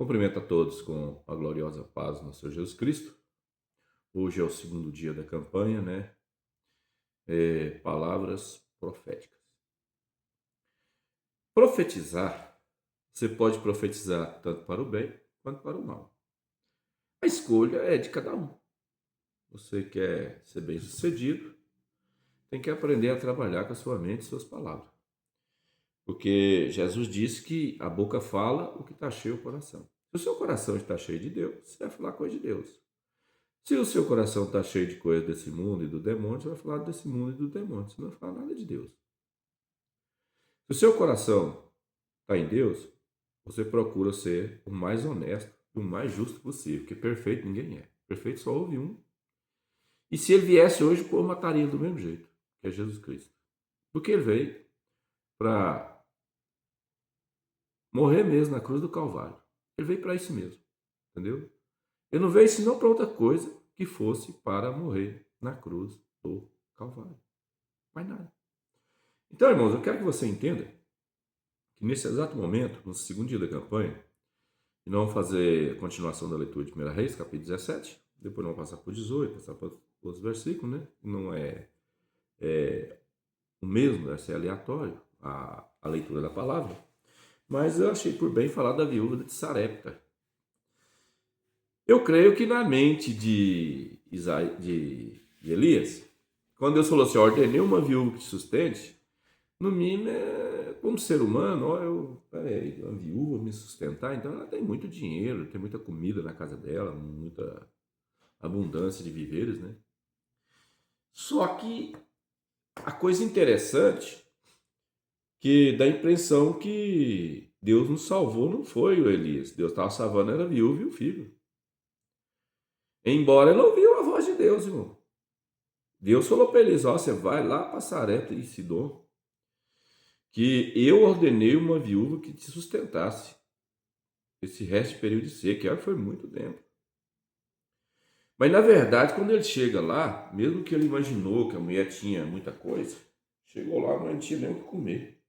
Cumprimento a todos com a gloriosa paz do nosso Senhor Jesus Cristo. Hoje é o segundo dia da campanha, né? Palavras proféticas. Profetizar, você pode profetizar tanto para o bem quanto para o mal. A escolha é de cada um. Você quer ser bem-sucedido, tem que aprender a trabalhar com a sua mente e suas palavras. Porque Jesus disse que a boca fala o que está cheio o coração. Se o seu coração está cheio de Deus, você vai falar coisa de Deus. Se o seu coração está cheio de coisas desse mundo e do demônio, você vai falar desse mundo e do demônio. Você não vai falar nada de Deus. Se o seu coração está em Deus, você procura ser o mais honesto e o mais justo possível, porque perfeito ninguém é. Perfeito só houve um. E se ele viesse hoje, o povo mataria do mesmo jeito, que é Jesus Cristo. Porque ele veio para morrer mesmo na cruz do Calvário. Ele veio para isso mesmo, entendeu? Ele não veio senão para outra coisa que fosse para morrer na cruz do Calvário. Mais nada. Então, irmãos, eu quero que você entenda que nesse exato momento, no segundo dia da campanha, e nós vamos fazer a continuação da leitura de 1 Reis, capítulo 17, depois nós vamos passar por 18, passar por outros versículos, né? Não é o mesmo, vai ser aleatório a leitura da palavra, mas eu achei por bem falar da viúva de Sarepta. Eu creio que na mente de Elias, quando Deus falou assim, ordenei uma viúva que te sustente, no mínimo, como ser humano, uma viúva me sustentar, então ela tem muito dinheiro, tem muita comida na casa dela, muita abundância de víveres, né? Só que a coisa interessante que dá a impressão que Deus nos salvou não foi o Elias, Deus estava salvando era a viúva e o filho. Embora ele não ouviu a voz de Deus, irmão. Deus falou para Elias, você vai lá para Sarepta e Sidom, que eu ordenei uma viúva que te sustentasse esse resto de período de seca, que foi muito tempo. Mas na verdade, quando ele chega lá, mesmo que ele imaginou que a mulher tinha muita coisa, chegou lá, mas não tinha nem o que comer.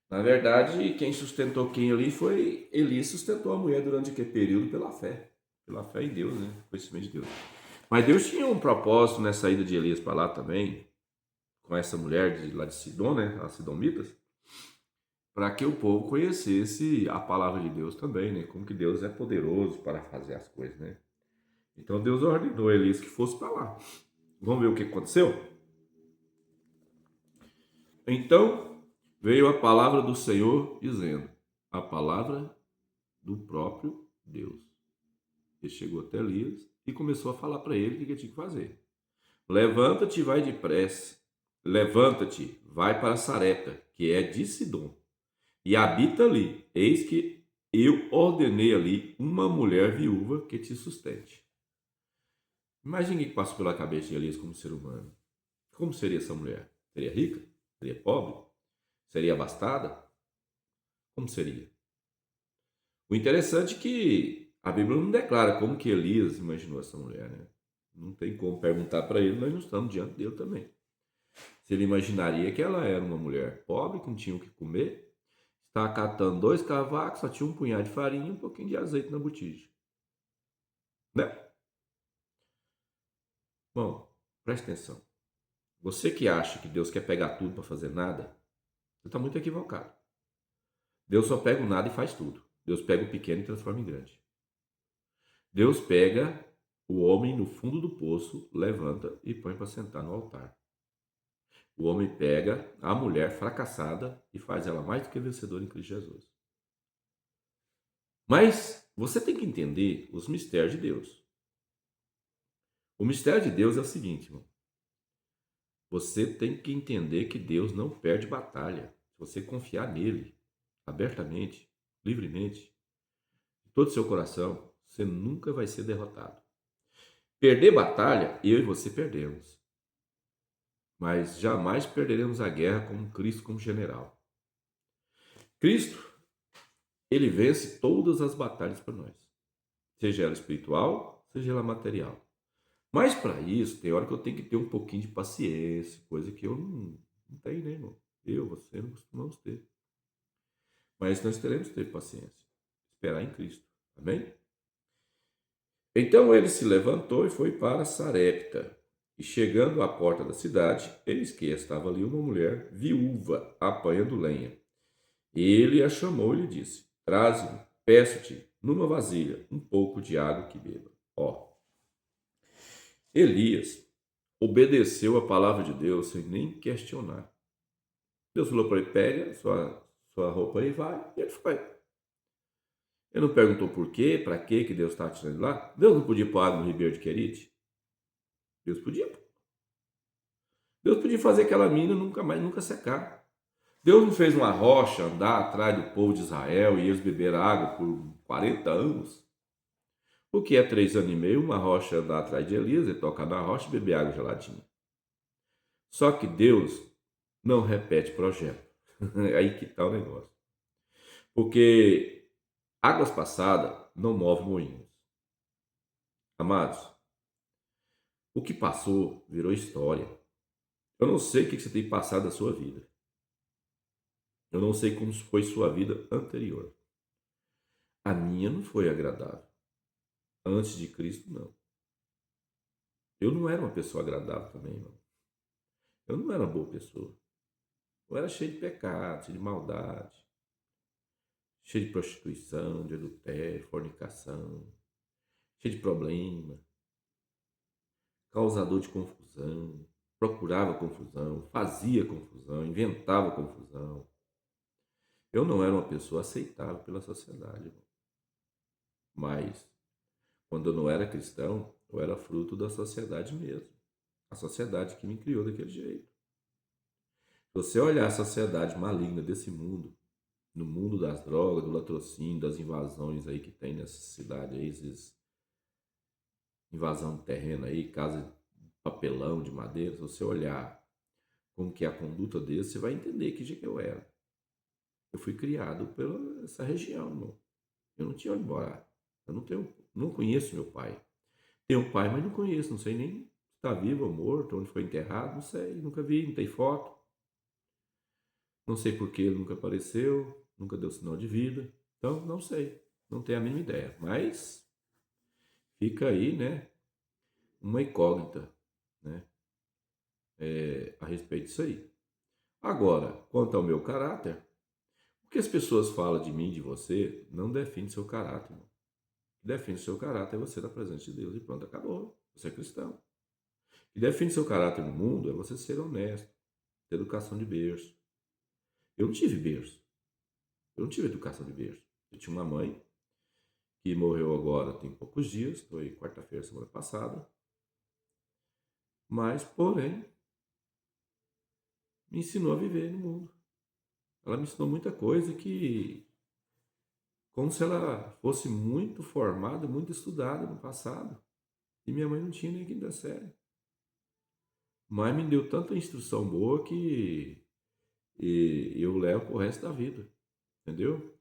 Na verdade, quem sustentou quem ali foi Elias, sustentou a mulher durante aquele período pela fé em Deus, né? Conhecimento de Deus. Mas Deus tinha um propósito nessa ida de Elias para lá também, com essa mulher lá de Sidom, né? As Sidomitas, para que o povo conhecesse a palavra de Deus também, né? Como que Deus é poderoso para fazer as coisas, né? Então Deus ordenou Elias que fosse para lá. Vamos ver o que aconteceu? Então veio a palavra do Senhor dizendo, a palavra do próprio Deus. Ele chegou até Elias e começou a falar para ele o que ele tinha que fazer. Levanta-te e vai depressa. Levanta-te, vai para Sarepta, que é de Sidom, e habita ali. Eis que eu ordenei ali uma mulher viúva que te sustente. Imagine o que passou pela cabeça de Elias como ser humano. Como seria essa mulher? Seria rica? Seria pobre? Seria abastada? Como seria? O interessante é que a Bíblia não declara como que Elias imaginou essa mulher, né? Não tem como perguntar para ele, nós não estamos diante dele também. Se ele imaginaria que ela era uma mulher pobre, que não tinha o que comer, estava catando 2 cavacos, só tinha um punhado de farinha e um pouquinho de azeite na botija. Né? Bom, preste atenção. Você que acha que Deus quer pegar tudo para fazer nada, você está muito equivocado. Deus só pega o nada e faz tudo. Deus pega o pequeno e transforma em grande. Deus pega o homem no fundo do poço, levanta e põe para sentar no altar. O homem pega a mulher fracassada e faz ela mais do que vencedora em Cristo Jesus. Mas você tem que entender os mistérios de Deus. O mistério de Deus é o seguinte, irmão. Você tem que entender que Deus não perde batalha. Se você confiar nele, abertamente, livremente, de todo o seu coração, você nunca vai ser derrotado. Perder batalha, eu e você perdemos. Mas jamais perderemos a guerra com Cristo como general. Cristo, ele vence todas as batalhas para nós. Seja ela espiritual, seja ela material. Mas para isso, tem hora que eu tenho que ter um pouquinho de paciência, coisa que eu não tenho, né, irmão? Eu, você não costumamos ter. Mas nós teremos que ter paciência. esperar em Cristo. Amém? Então ele se levantou e foi para Sarepta. E chegando à porta da cidade, eis que estava ali uma mulher viúva apanhando lenha. Ele a chamou e lhe disse: Traze-me, peço-te, numa vasilha, um pouco de água que beba. Ó, Elias obedeceu a palavra de Deus sem nem questionar. Deus falou para ele: pega sua roupa e vai. E ele foi. Ele não perguntou por quê, para quê que Deus estava tirando lá. Deus não podia pôr água no ribeiro de Querite? Deus podia. Deus podia fazer aquela mina nunca mais, nunca secar. Deus não fez uma rocha andar atrás do povo de Israel e eles beber água por 40 anos? O que é 3 anos e meio? Uma rocha andar atrás de Elias e tocar na rocha e beber água geladinha. Só que Deus não repete projeto. Aí que está o negócio. Porque águas passadas não movem moinhos. Amados, o que passou virou história. Eu não sei o que você tem passado da sua vida. Eu não sei como foi sua vida anterior. A minha não foi agradável. Antes de Cristo, não. Eu não era uma pessoa agradável também, não. Eu não era uma boa pessoa. Eu era cheio de pecado, cheio de maldade, cheio de prostituição, de adultério, fornicação, cheio de problema, causador de confusão, procurava confusão, fazia confusão, inventava confusão. Eu não era uma pessoa aceitável pela sociedade, irmão. Mas, quando eu não era cristão, eu era fruto da sociedade mesmo. A sociedade que me criou daquele jeito. Se você olhar a sociedade maligna desse mundo, no mundo das drogas, do latrocínio, das invasões aí que tem nessa cidade aí, invasão de terreno aí, casa de papelão, de madeira, se você olhar como que é a conduta deles, você vai entender que jeito eu era. Eu fui criado pela essa região, irmão. Eu não tinha onde morar. Eu não conheço meu pai. Tenho um pai, mas não conheço, não sei nem se está vivo ou morto, onde foi enterrado, não sei, nunca vi, não tem foto. Não sei por que ele nunca apareceu, nunca deu sinal de vida. Então, não sei, não tenho a mínima ideia. Mas fica aí, né, uma incógnita, né, a respeito disso aí. Agora, quanto ao meu caráter, o que as pessoas falam de mim, de você, não define seu caráter, irmão. O que define seu caráter é você estar presente de Deus e pronto, acabou. Você é cristão. O que define seu caráter no mundo é você ser honesto, ter educação de berço. Eu não tive berço. Eu não tive educação de berço. Eu tinha uma mãe que morreu agora tem poucos dias, foi quarta-feira, semana passada. Mas, porém, me ensinou a viver no mundo. Ela me ensinou muita coisa que, como se ela fosse muito formada, muito estudada no passado. E minha mãe não tinha nem quinta série. Mas me deu tanta instrução boa que eu levo pro resto da vida. Entendeu?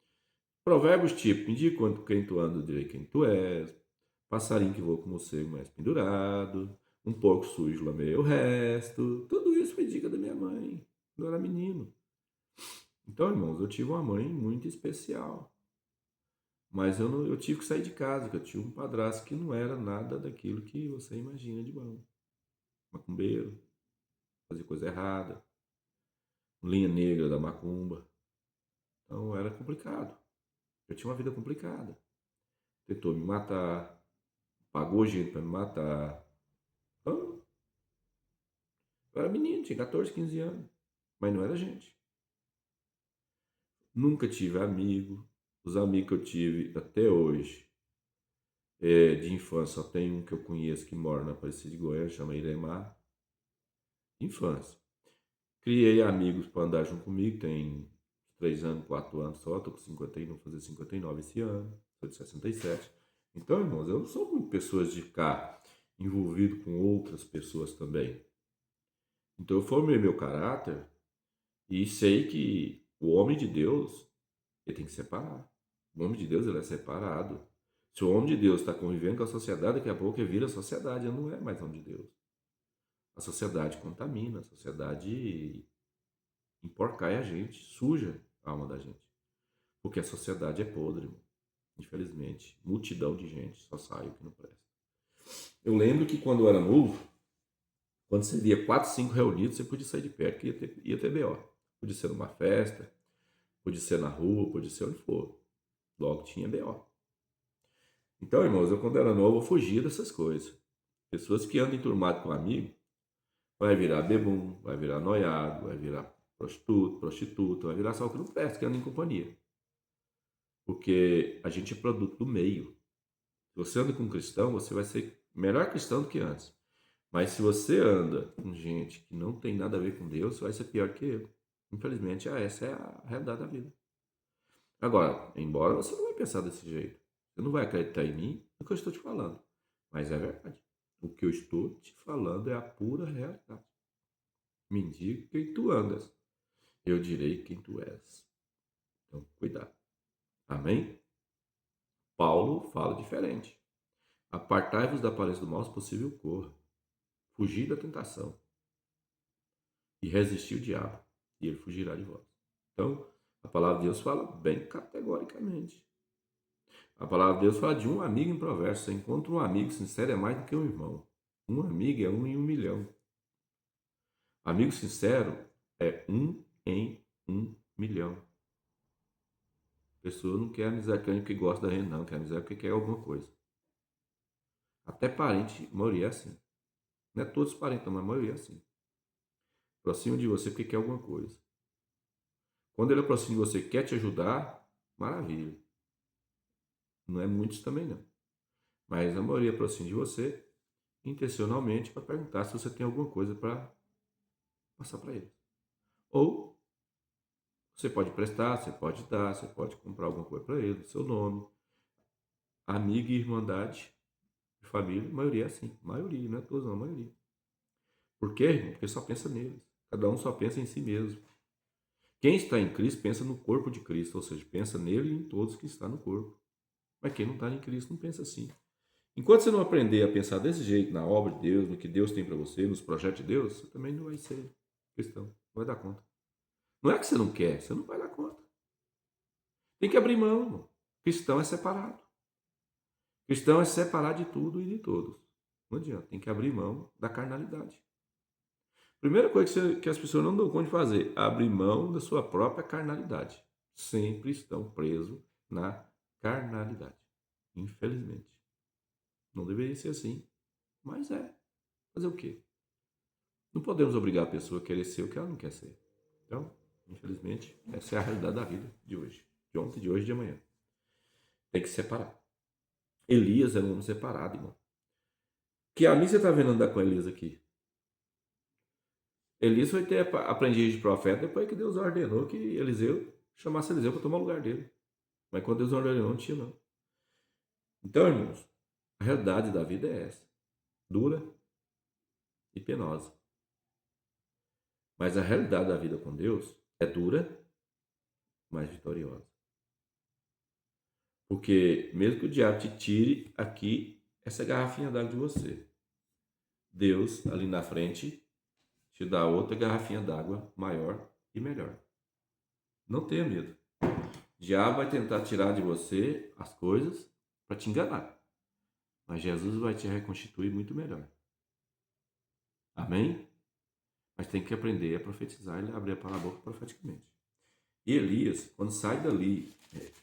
Provérbios tipo, me diga quanto quem tu anda, direi quem tu és. Passarinho que voa com você, mais pendurado. Um porco sujo lameia o resto. Tudo isso foi dica da minha mãe, quando eu era menino. Então, irmãos, eu tive uma mãe muito especial. Mas eu tive que sair de casa, porque eu tinha um padrasto que não era nada daquilo que você imagina de bom. Macumbeiro, fazia coisa errada, linha negra da macumba. Então era complicado. Eu tinha uma vida complicada. Tentou me matar, pagou gente para me matar. Então, eu era menino, tinha 14, 15 anos, mas não era gente. Nunca tive amigo. Os amigos que eu tive até hoje, de infância, só tem um que eu conheço que mora na Aparecida de Goiânia, chama Iremar. Infância. Criei amigos para andar junto comigo, tem 3 anos, 4 anos só, estou com 51, vou fazer 59 esse ano, sou de 67. Então, irmãos, eu não sou muito pessoas de ficar envolvido com outras pessoas também. Então eu formei meu caráter e sei que o homem de Deus, ele tem que separar. O homem de Deus, ele é separado. Se o homem de Deus está convivendo com a sociedade, daqui a pouco ele vira a sociedade, ele não é mais homem de Deus. A sociedade contamina, a sociedade emporcai a gente, suja a alma da gente. Porque a sociedade é podre, irmão. Infelizmente, multidão de gente, só sai o que não presta. Eu lembro que quando eu era novo, quando você via 4, 5 reunidos, você podia sair de perto, que ia ter BO. Podia ser numa festa, podia ser na rua, podia ser onde for. Logo tinha BO. Então, irmãos, eu quando era novo, eu fugia dessas coisas. Pessoas que andam enturmadas com um amigo, vai virar bebum, vai virar noiado, vai virar prostituta, vai virar só o que não presta, que anda em companhia. Porque a gente é produto do meio. Se você anda com um cristão, você vai ser melhor cristão do que antes. Mas se você anda com gente que não tem nada a ver com Deus, você vai ser pior que ele. Infelizmente, essa é a realidade da vida. Agora, embora você não vai pensar desse jeito, você não vai acreditar em mim no que eu estou te falando. Mas é verdade. O que eu estou te falando é a pura realidade. Me diga quem tu andas, eu direi quem tu és. Então, cuidado. Amém? Paulo fala diferente. Apartai-vos da aparência do mal, se possível, corra. Fugir da tentação. E resistir o diabo, e ele fugirá de vós. Então, a palavra de Deus fala bem categoricamente. A palavra de Deus fala de um amigo em Provérbios. Você encontra um amigo sincero é mais do que um irmão. Um amigo é 1 em 1.000.000. Amigo sincero é 1 em 1.000.000. A pessoa não quer amizade com que gosta da gente, não. Quer amizade porque quer alguma coisa. Até parente, a maioria é assim. Não é todos os parentes, mas a maioria é assim. Aproxima de você porque quer alguma coisa. Quando ele aproxima de você e quer te ajudar, maravilha. Não é muitos também não. Mas a maioria aproxima de você intencionalmente para perguntar se você tem alguma coisa para passar para ele. Ou você pode prestar, você pode dar, você pode comprar alguma coisa para ele, seu nome. Amigo e irmandade de família, a maioria é assim. Maioria, não é todos não, a maioria. Por quê, irmão? Porque só pensa neles. Cada um só pensa em si mesmo. Quem está em Cristo pensa no corpo de Cristo, ou seja, pensa nele e em todos que estão no corpo. Mas quem não está em Cristo não pensa assim. Enquanto você não aprender a pensar desse jeito na obra de Deus, no que Deus tem para você, nos projetos de Deus, você também não vai ser cristão, não vai dar conta. Não é que você não quer, você não vai dar conta. Tem que abrir mão, irmão. Cristão é separado. Cristão é separar de tudo e de todos. Não adianta, tem que abrir mão da carnalidade. Primeira coisa que as pessoas não dão conta de fazer, abrir mão da sua própria carnalidade. Sempre estão presos na carnalidade. Infelizmente. Não deveria ser assim, mas é. Fazer o quê? Não podemos obrigar a pessoa a querer ser o que ela não quer ser. Então, infelizmente, essa é a realidade da vida de hoje. De ontem, de hoje e de amanhã. Tem que separar. Elias era um homem separado, irmão. Que amigo você está vendo andar com Elias aqui? Elias foi ter aprendiz de profeta depois que Deus ordenou que Eliseu chamasse Eliseu para tomar o lugar dele. Mas quando Deus ordenou, não tinha não. Então, irmãos, a realidade da vida é essa. Dura e penosa. Mas a realidade da vida com Deus é dura, mas vitoriosa. Porque mesmo que o diabo te tire aqui essa garrafinha d'água de você, Deus ali na frente te dá outra garrafinha d'água maior e melhor. Não tenha medo. O diabo vai tentar tirar de você as coisas para te enganar. Mas Jesus vai te reconstituir muito melhor. Amém? Mas tem que aprender a profetizar e abrir a boca profeticamente. E Elias, quando sai dali,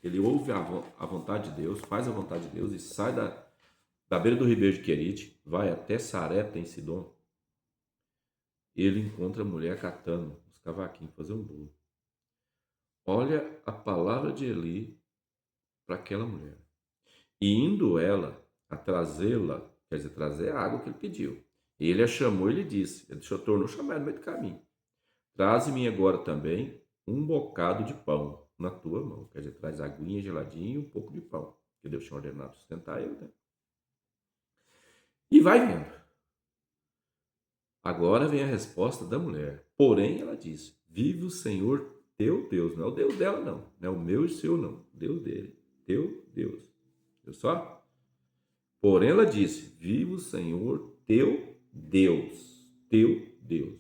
ele ouve a vontade de Deus, faz a vontade de Deus e sai da beira do ribeiro de Querite, vai até Sarepta, em Sidom. Ele encontra a mulher catando os cavaquinhos, fazer um bolo. Olha a palavra de Eli para aquela mulher. E indo ela a trazê-la, quer dizer, trazer a água que ele pediu. E ele a chamou e lhe disse, ele tornou chamar no meio do caminho. Traze-me agora também um bocado de pão na tua mão. Quer dizer, traz aguinha geladinha e um pouco de pão. Que Deus tinha ordenado sustentar ele, né? E vai vendo. Agora vem a resposta da mulher. Porém, ela disse, vive o Senhor teu Deus. Não é o Deus dela, não. Não é o meu e o seu, não. Deus dele. Teu Deus. Viu só? Porém, ela disse, vive o Senhor teu Deus. Teu Deus.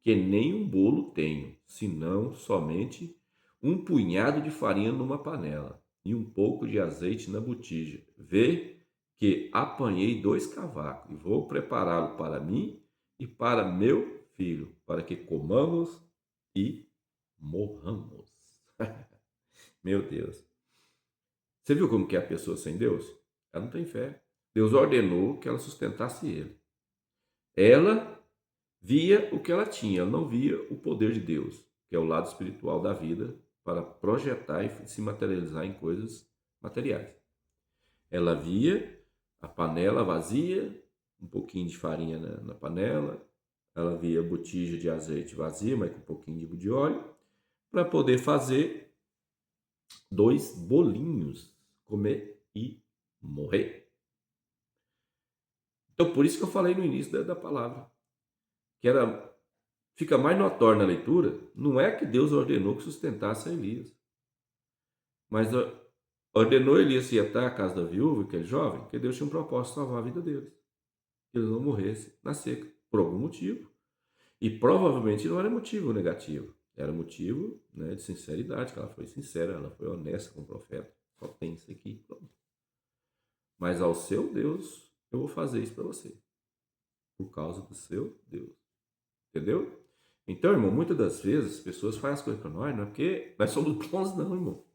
Que nem um bolo tenho, senão somente um punhado de farinha numa panela. e um pouco de azeite na botija. Vê que apanhei 2 cavacos e vou prepará-lo para mim e para meu filho, para que comamos e morramos. Meu Deus. Você viu como que é a pessoa sem Deus? Ela não tem fé. Deus ordenou que ela sustentasse ele. Ela via o que ela tinha, ela não via o poder de Deus, que é o lado espiritual da vida, para projetar e se materializar em coisas materiais. Ela via a panela vazia, um pouquinho de farinha na panela, ela via a botija de azeite vazia, mas com um pouquinho de óleo, para poder fazer 2 bolinhos, comer e morrer. Então, por isso que eu falei no início da palavra, que fica mais notório na leitura, não é que Deus ordenou que sustentasse a Elias, mas ordenou Elias ir até a casa da viúva, aquele jovem, que Deus tinha um propósito de salvar a vida deles, que eles não morressem na seca, por algum motivo. E provavelmente não era motivo negativo, era motivo, né, de sinceridade, que ela foi sincera, ela foi honesta com o profeta. Só tem isso aqui, pronto. Mas ao seu Deus, eu vou fazer isso para você, por causa do seu Deus. Entendeu? Então, irmão, muitas das vezes as pessoas fazem as coisas para nós, não é porque nós somos bons, não, irmão.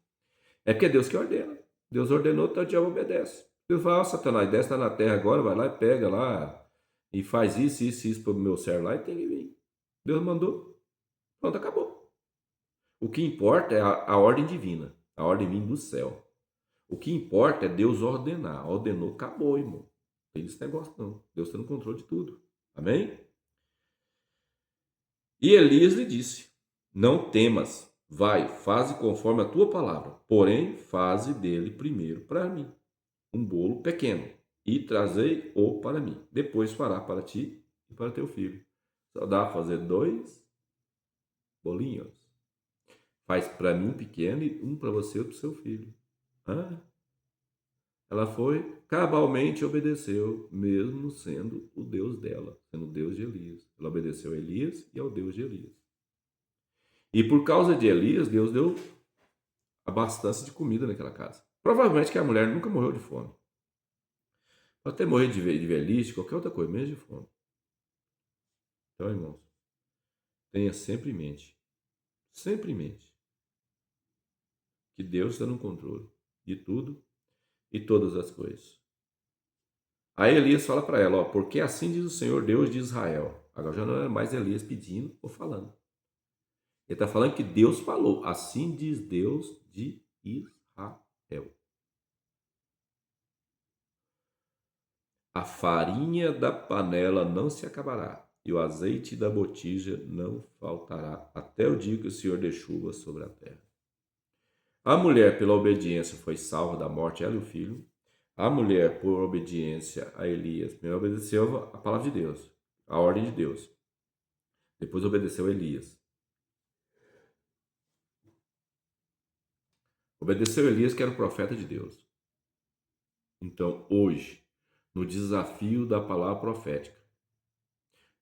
É porque é Deus que ordena. Deus ordenou, então o diabo obedece. Deus fala, Satanás, desce na terra agora, vai lá e pega lá e faz isso para o meu servo lá e tem que vir. Deus mandou, pronto, acabou. O que importa é a ordem divina, a ordem vinda do céu. O que importa é Deus ordenar. Ordenou, acabou, irmão. Não tem esse negócio, não. Deus está no controle de tudo. Amém? E Elias lhe disse: Não temas, vai, faze conforme a tua palavra, porém, faze dele primeiro para mim um bolo pequeno, e trazei-o para mim. Depois fará para ti e para teu filho. Só dá para fazer 2 bolinhos. Faz para mim pequeno e um para você e para o seu filho. Ela foi, cabalmente obedeceu, mesmo sendo o Deus dela, sendo o Deus de Elias. Ela obedeceu a Elias e ao Deus de Elias. E por causa de Elias, Deus deu abastança de comida naquela casa. Provavelmente que a mulher nunca morreu de fome. Pode até morrer de velhice, qualquer outra coisa, menos de fome. Então, irmãos, tenha sempre em mente, que Deus está no controle de tudo e todas as coisas. Aí Elias fala para ela, porque assim diz o Senhor Deus de Israel. Agora já não é mais Elias pedindo ou falando. Ele está falando que Deus falou. Assim diz Deus de Israel. A farinha da panela não se acabará, e o azeite da botija não faltará, até o dia que o Senhor dê chuva sobre a terra. A mulher, pela obediência, foi salva da morte, ela e o filho. A mulher, por obediência a Elias, primeiro obedeceu a palavra de Deus, a ordem de Deus. Depois obedeceu a Elias. Obedeceu a Elias, que era o profeta de Deus. Então, hoje, no desafio da palavra profética,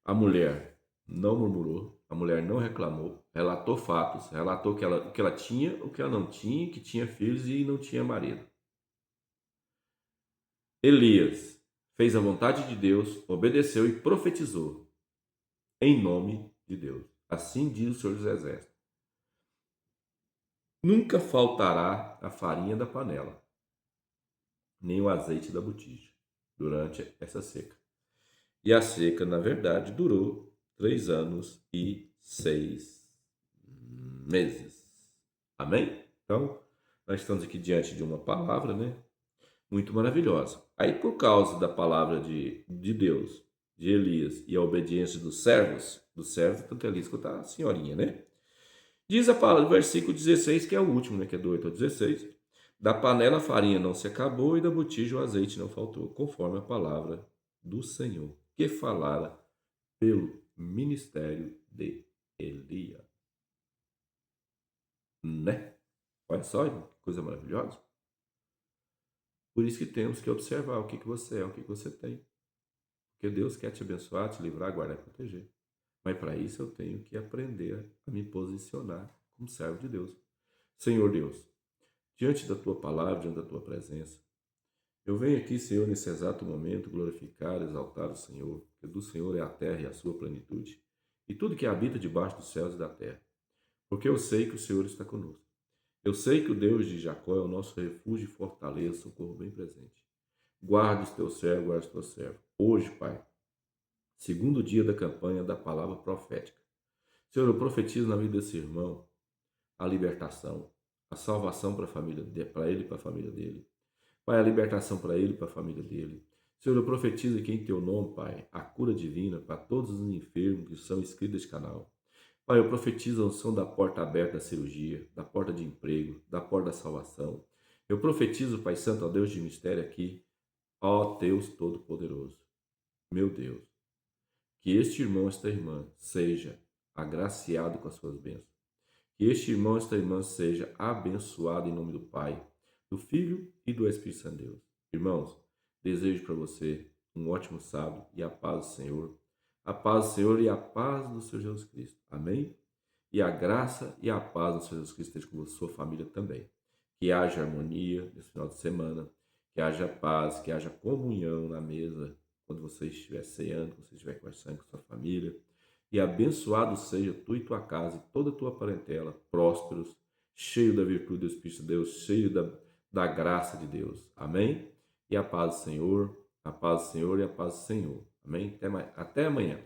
a mulher não murmurou, a mulher não reclamou, relatou fatos, relatou o que ela tinha, o que ela não tinha, que tinha filhos e não tinha marido. Elias fez a vontade de Deus, obedeceu e profetizou em nome de Deus. Assim diz o Senhor dos Exércitos. Nunca faltará a farinha da panela, nem o azeite da botija, durante essa seca. E a seca, na verdade, durou 3 anos e 6 meses. Amém? Então, nós estamos aqui diante de uma palavra, né? Muito maravilhosa. Aí, por causa da palavra de Deus, de Elias, e a obediência dos servos, tanto Elias quanto a senhorinha, né? Diz a palavra, versículo 16, que é o último, né? Que é do 8 ao 16. Da panela a farinha não se acabou e da botija o azeite não faltou, conforme a palavra do Senhor, que falara pelo ministério de Elias. Né? Olha só, irmão, que coisa maravilhosa. Por isso que temos que observar o que você é, o que você tem. Porque Deus quer te abençoar, te livrar, guardar e proteger. Mas para isso eu tenho que aprender a me posicionar como servo de Deus. Senhor Deus, diante da tua palavra, diante da tua presença. Eu venho aqui, Senhor, nesse exato momento, glorificar, exaltar o Senhor, porque do Senhor é a terra e a sua plenitude, e tudo que habita debaixo dos céus e da terra, porque eu sei que o Senhor está conosco. Eu sei que o Deus de Jacó é o nosso refúgio e fortaleza, socorro bem presente. Guarda os teus servos, guarda os teus servos. Hoje, Pai, segundo dia da campanha da palavra profética. Senhor, eu profetizo na vida desse irmão a libertação, a salvação para a família dele, para ele e para a família dele. Pai, a libertação para ele e para a família dele. Senhor, eu profetizo aqui em teu nome, Pai, a cura divina para todos os enfermos que são inscritos neste canal. Pai, eu profetizo a unção da porta aberta da cirurgia, da porta de emprego, da porta da salvação. Eu profetizo, Pai Santo, ó Deus de mistério aqui, ó Deus Todo-Poderoso, meu Deus, que este irmão, esta irmã, seja agraciado com as suas bênçãos. Que este irmão, esta irmã, seja abençoado em nome do Pai, do Filho e do Espírito Santo de Deus. Irmãos, desejo para você um ótimo sábado e a paz do Senhor. A paz do Senhor e a paz do Senhor Jesus Cristo. Amém? E a graça e a paz do Senhor Jesus Cristo esteja com a sua família também. Que haja harmonia nesse final de semana, que haja paz, que haja comunhão na mesa, quando você estiver ceando, quando você estiver conversando com sua família. E abençoado seja tu e tua casa e toda a tua parentela, prósperos, cheio da virtude do Espírito de Deus, cheio da graça de Deus. Amém? E a paz do Senhor, a paz do Senhor e a paz do Senhor. Amém? Até amanhã.